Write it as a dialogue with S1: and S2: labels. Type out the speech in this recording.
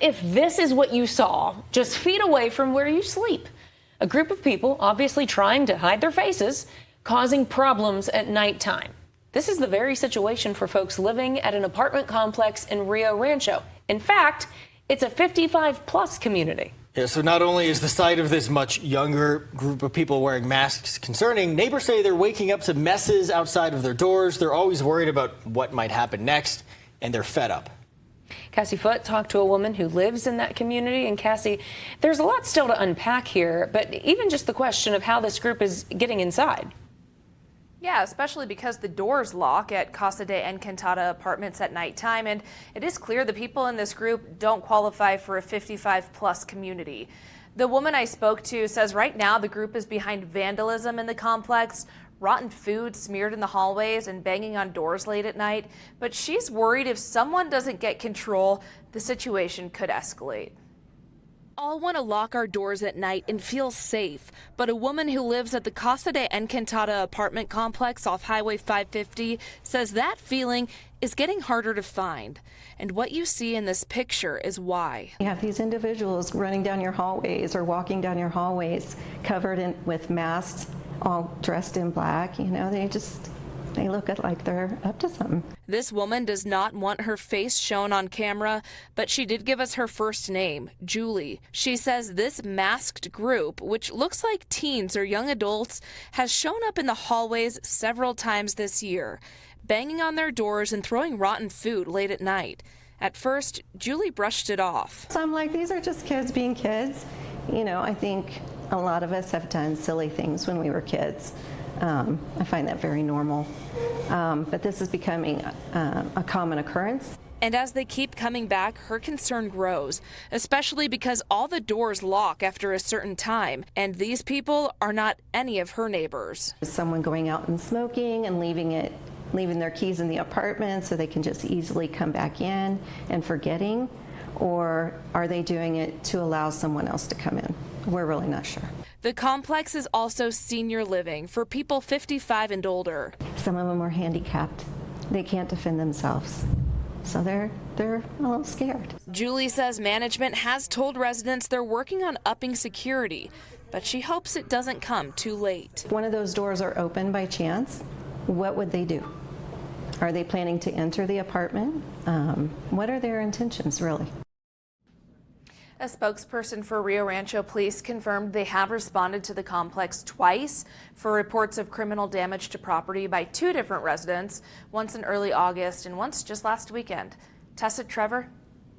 S1: if this is what you saw just feet away from where you sleep? A group of people obviously trying to hide their faces, causing problems at nighttime. This is the very situation for folks living at an apartment complex in Rio Rancho. In fact, it's a 55-plus community.
S2: Yeah, so not only is the sight of this much younger group of people wearing masks concerning, neighbors say they're waking up to messes outside of their doors. They're always worried about what might happen next, and they're fed up.
S1: Cassie Foote talked to a woman who lives in that community. And Cassie, there's a lot still to unpack here, but even just the question of how this group is getting inside.
S3: Yeah, especially because the doors lock at Casa de Encantada apartments at nighttime, and it is clear the people in this group don't qualify for a 55-plus community. The woman I spoke to says right now the group is behind vandalism in the complex, rotten food smeared in the hallways, and banging on doors late at night. But she's worried if someone doesn't get control, the situation could escalate. All want to lock our doors at night and feel safe, but a woman who lives at the Casa de Encantada apartment complex off Highway 550 says that feeling is getting harder to find. And what you see in this picture is why.
S4: You have these individuals running down your hallways or walking down your hallways covered with masks, all dressed in black. You know, they look like they're up to something.
S3: This woman does not want her face shown on camera, but she did give us her first name, Julie. She says this masked group, which looks like teens or young adults, has shown up in the hallways several times this year, banging on their doors and throwing rotten food late at night. At first, Julie brushed it off.
S4: So I'm like, these are just kids being kids. You know, I think a lot of us have done silly things when we were kids. I find that very normal, but this is becoming a common occurrence.
S3: And as they keep coming back, her concern grows, especially because all the doors lock after a certain time, and these people are not any of her neighbors.
S4: Is someone going out and smoking and leaving their keys in the apartment so they can just easily come back in and forgetting, or are they doing it to allow someone else to come in? We're really not sure.
S3: The complex is also senior living for people 55 and older.
S4: Some of them are handicapped. They can't defend themselves. So they're a little scared.
S3: Julie says management has told residents they're working on upping security, but she hopes it doesn't come too late.
S4: If one of those doors are open by chance, what would they do? Are they planning to enter the apartment? What are their intentions, really?
S3: A spokesperson for Rio Rancho police confirmed they have responded to the complex twice for reports of criminal damage to property by 2 different residents, once in early August and once just last weekend. Tessa, Trevor,